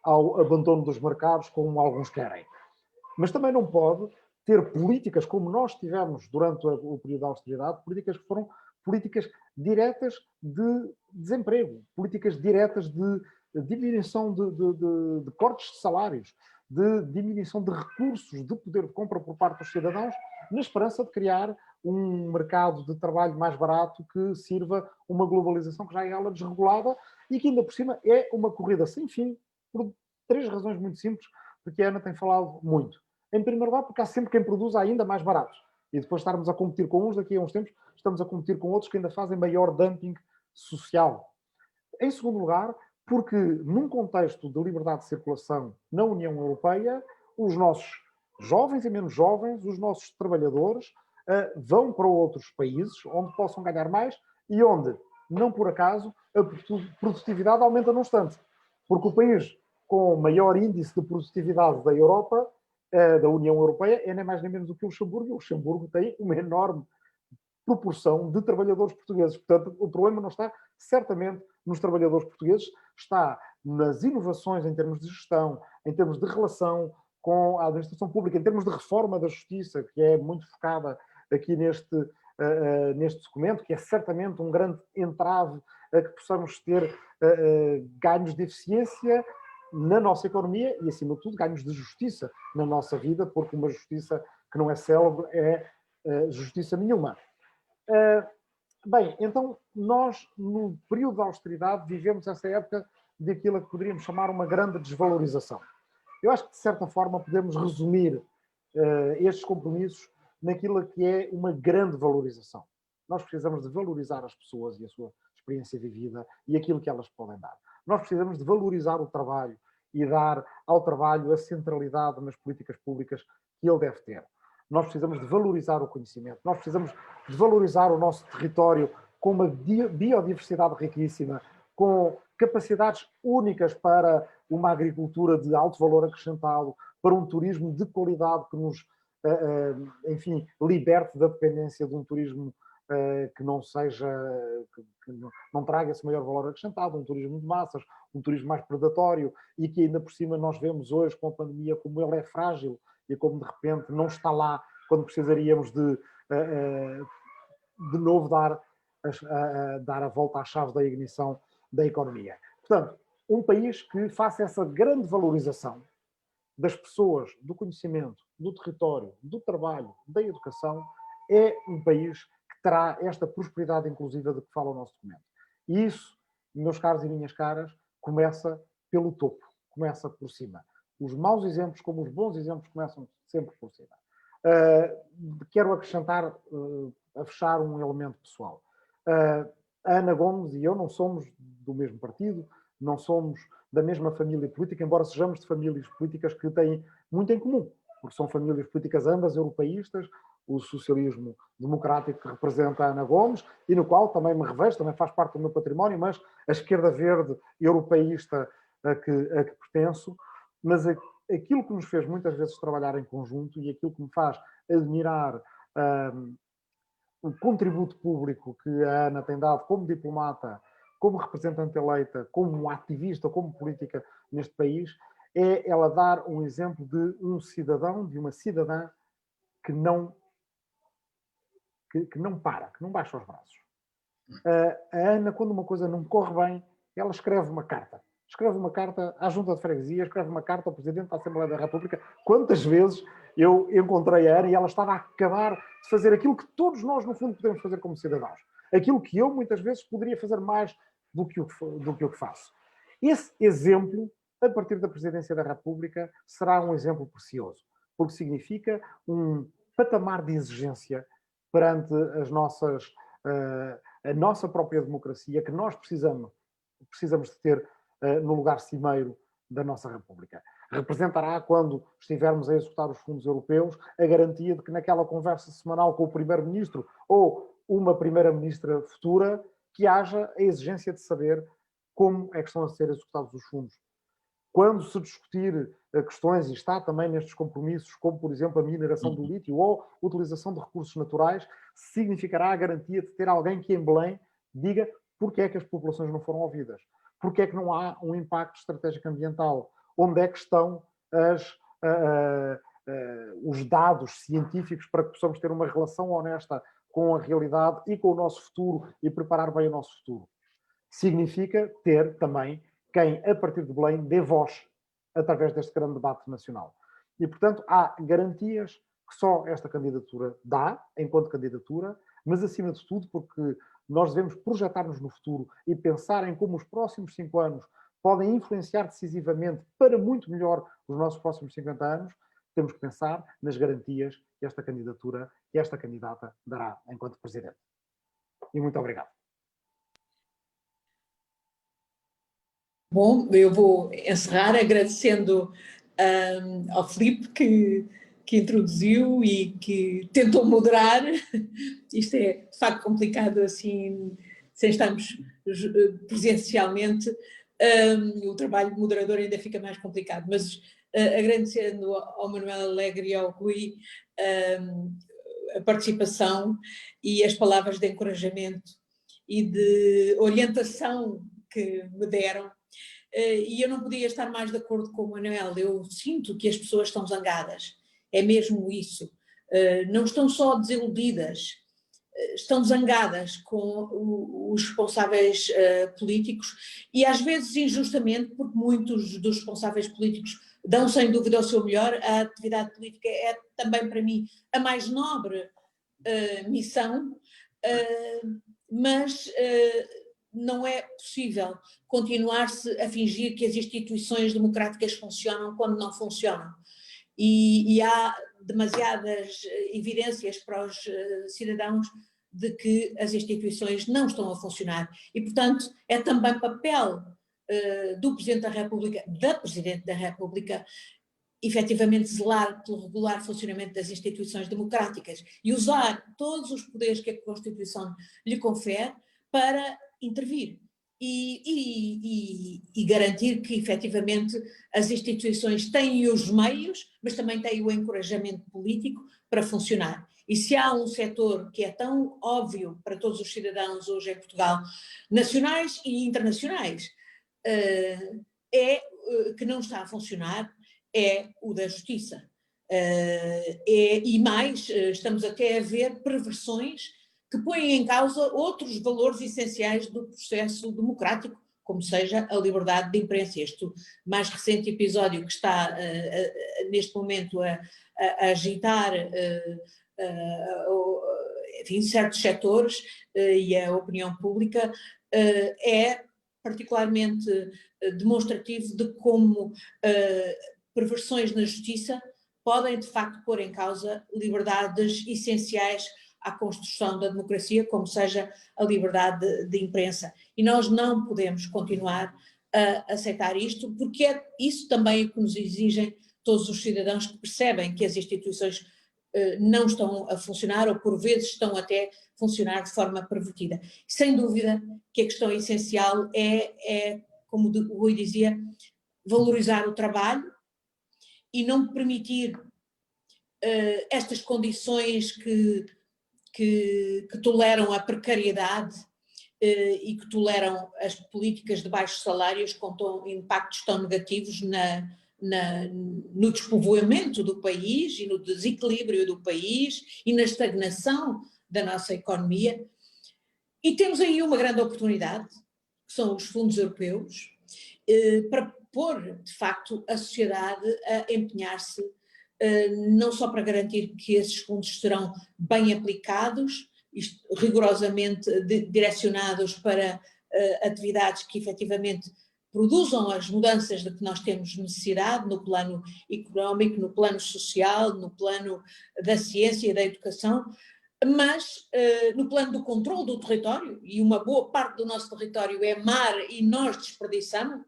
ao abandono dos mercados, como alguns querem. Mas também não pode ter políticas como nós tivemos durante o período da austeridade, políticas que foram políticas diretas de desemprego, políticas diretas de diminuição de cortes de salários, de diminuição de recursos de poder de compra por parte dos cidadãos, na esperança de criar um mercado de trabalho mais barato que sirva uma globalização que já é ela desregulada e que ainda por cima é uma corrida sem fim, por 3 razões muito simples, porque a Ana tem falado muito. Em primeiro lugar, porque há sempre quem produz ainda mais barato. E depois estarmos a competir com uns, daqui a uns tempos, estamos a competir com outros que ainda fazem maior dumping social. Em segundo lugar, porque num contexto de liberdade de circulação na União Europeia, os nossos jovens e menos jovens, os nossos trabalhadores, vão para outros países onde possam ganhar mais e onde, não por acaso, a produtividade aumenta num instante. Porque o país com maior índice de produtividade da Europa, da União Europeia, é nem mais nem menos do que o Luxemburgo. O Luxemburgo tem uma enorme proporção de trabalhadores portugueses. Portanto, o problema não está certamente nos trabalhadores portugueses, está nas inovações em termos de gestão, em termos de relação com a administração pública, em termos de reforma da justiça, que é muito focada aqui neste documento, que é certamente um grande entrave a que possamos ter ganhos de eficiência na nossa economia e, acima de tudo, ganhos de justiça na nossa vida, porque uma justiça que não é célebre é justiça nenhuma. Bem, então nós, no período da austeridade, vivemos essa época daquilo que poderíamos chamar uma grande desvalorização. Eu acho que, de certa forma, podemos resumir estes compromissos naquilo que é uma grande valorização. Nós precisamos de valorizar as pessoas e a sua experiência vivida e aquilo que elas podem dar. Nós precisamos de valorizar o trabalho e dar ao trabalho a centralidade nas políticas públicas que ele deve ter. Nós precisamos de valorizar o conhecimento, nós precisamos de valorizar o nosso território com uma biodiversidade riquíssima, com capacidades únicas para uma agricultura de alto valor acrescentado, para um turismo de qualidade que nos, enfim, liberte da dependência de um turismo que não seja, que não traga esse maior valor acrescentado, um turismo de massas, um turismo mais predatório, e que ainda por cima nós vemos hoje com a pandemia como ele é frágil e como de repente não está lá quando precisaríamos de novo dar a volta à chave da ignição da economia. Portanto, um país que faça essa grande valorização das pessoas, do conhecimento, do território, do trabalho, da educação, é um país que terá esta prosperidade inclusiva de que fala o nosso documento. E isso, meus caros e minhas caras, começa pelo topo, começa por cima. Os maus exemplos, como os bons exemplos, começam sempre por cima. Quero acrescentar, a fechar, um elemento pessoal. A Ana Gomes e eu não somos do mesmo partido, não somos da mesma família política, embora sejamos de famílias políticas que têm muito em comum, porque são famílias políticas ambas europeístas, o socialismo democrático que representa a Ana Gomes, e no qual também me revejo, também faz parte do meu património, mas a esquerda verde europeísta a que pertenço, mas aquilo que nos fez muitas vezes trabalhar em conjunto e aquilo que me faz admirar o contributo público que a Ana tem dado como diplomata, como representante eleita, como ativista, como política neste país, é ela dar um exemplo de um cidadão, de uma cidadã que não para, que não baixa os braços. A Ana, quando uma coisa não corre bem, ela escreve uma carta. Escreve uma carta à Junta de Freguesia, escreve uma carta ao Presidente da Assembleia da República. Quantas vezes eu encontrei a Ana e ela estava a acabar de fazer aquilo que todos nós, no fundo, podemos fazer como cidadãos. Aquilo que eu, muitas vezes, poderia fazer mais do que o que faço. Esse exemplo, a partir da Presidência da República, será um exemplo precioso, porque significa um patamar de exigência perante a nossa própria democracia, que nós precisamos de ter no lugar cimeiro da nossa República. Representará, quando estivermos a executar os fundos europeus, a garantia de que naquela conversa semanal com o Primeiro-Ministro ou uma Primeira-Ministra futura, que haja a exigência de saber como é que estão a ser executados os fundos. Quando se discutir questões, e está também nestes compromissos, como, por exemplo, a mineração do lítio ou a utilização de recursos naturais, significará a garantia de ter alguém que em Belém diga porque é que as populações não foram ouvidas, porque é que não há um impacto estratégico ambiental, onde é que estão os dados científicos para que possamos ter uma relação honesta com a realidade e com o nosso futuro e preparar bem o nosso futuro. Significa ter também quem, a partir de Belém, dê voz através deste grande debate nacional. E, portanto, há garantias que só esta candidatura dá, enquanto candidatura, mas, acima de tudo, porque nós devemos projetar-nos no futuro e pensar em como os próximos 5 anos podem influenciar decisivamente para muito melhor os nossos próximos 50 anos, temos que pensar nas garantias que esta candidatura, que esta candidata dará enquanto Presidente. E muito obrigado. Bom, eu vou encerrar agradecendo ao Filipe que introduziu e que tentou moderar. Isto é, de facto, complicado assim, sem estarmos presencialmente. O trabalho de moderador ainda fica mais complicado, mas agradecendo ao Manuel Alegre e ao Rui a participação e as palavras de encorajamento e de orientação que me deram. E eu não podia estar mais de acordo com o Manuel. Eu sinto que as pessoas estão zangadas, é mesmo isso. Não estão só desiludidas, estão zangadas com os responsáveis políticos e às vezes injustamente, porque muitos dos responsáveis políticos dão sem dúvida o seu melhor. A atividade política é também para mim a mais nobre missão, mas não é possível continuar-se a fingir que as instituições democráticas funcionam quando não funcionam. E há demasiadas evidências para os cidadãos de que as instituições não estão a funcionar. E, portanto, é também papel do Presidente da República, da Presidente da República, efetivamente zelar pelo regular funcionamento das instituições democráticas e usar todos os poderes que a Constituição lhe confere para intervir e garantir que efetivamente as instituições têm os meios, mas também têm o encorajamento político para funcionar. E se há um setor que é tão óbvio para todos os cidadãos hoje em Portugal, nacionais e internacionais, que não está a funcionar, é o da justiça. E mais, estamos até a ver perversões que põem em causa outros valores essenciais do processo democrático, como seja a liberdade de imprensa. Este mais recente episódio que está neste momento a agitar enfim, certos setores e a opinião pública é particularmente demonstrativo de como perversões na justiça podem de facto pôr em causa liberdades essenciais à construção da democracia, como seja a liberdade de imprensa. E nós não podemos continuar a aceitar isto, porque é isso também que nos exigem todos os cidadãos que percebem que as instituições não estão a funcionar ou por vezes estão até a funcionar de forma pervertida. Sem dúvida que a questão essencial é como o Rui dizia, valorizar o trabalho e não permitir estas condições que toleram a precariedade e que toleram as políticas de baixos salários com impactos tão negativos no despovoamento do país e no desequilíbrio do país e na estagnação da nossa economia. E temos aí uma grande oportunidade, que são os fundos europeus, para pôr, de facto, a sociedade a empenhar-se não só para garantir que esses fundos serão bem aplicados, rigorosamente direcionados para atividades que efetivamente produzam as mudanças de que nós temos necessidade no plano económico, no plano social, no plano da ciência e da educação, mas no plano do controle do território, e uma boa parte do nosso território é mar e nós desperdiçamos,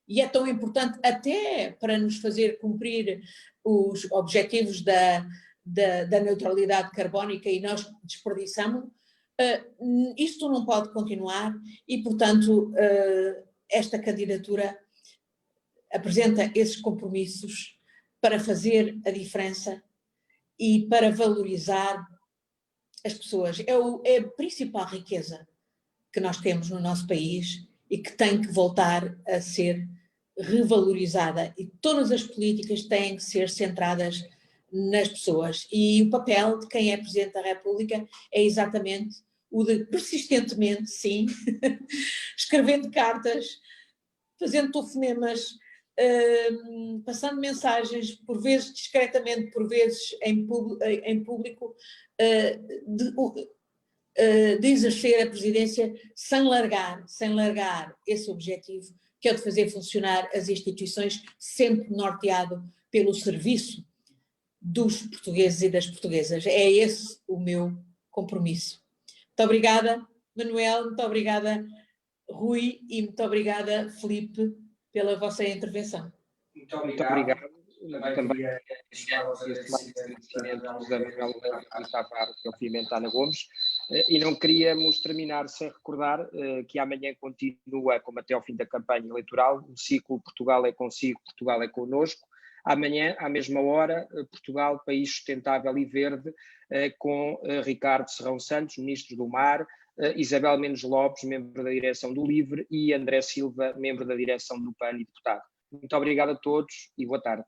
e é tão importante até para nos fazer cumprir os objetivos da neutralidade carbónica e nós desperdiçamos, isto não pode continuar e, portanto, esta candidatura apresenta esses compromissos para fazer a diferença e para valorizar as pessoas. É a principal riqueza que nós temos no nosso país e que tem que voltar a ser revalorizada, e todas as políticas têm que ser centradas nas pessoas, e o papel de quem é Presidente da República é exatamente o de persistentemente, sim, escrevendo cartas, fazendo telefonemas, passando mensagens, por vezes discretamente, por vezes em público, de exercer a presidência sem largar esse objetivo, que é o de fazer funcionar as instituições, sempre norteado pelo serviço dos portugueses e das portuguesas. É esse o meu compromisso. Muito obrigada, Manuel, muito obrigada, Rui, e muito obrigada, Filipe, pela vossa intervenção. Muito obrigado. Também agradecimentos da Manuela Rui Tavares e ao Pimenta Ana Gomes. E não queríamos terminar sem recordar que amanhã continua, como até ao fim da campanha eleitoral, o ciclo Portugal é consigo, Portugal é connosco. Amanhã, à mesma hora, Portugal, País Sustentável e Verde, com Ricardo Serrão Santos, Ministro do Mar, Isabel Mendes Lopes, membro da direção do LIVRE, e André Silva, membro da direção do PAN e deputado. Muito obrigado a todos e boa tarde.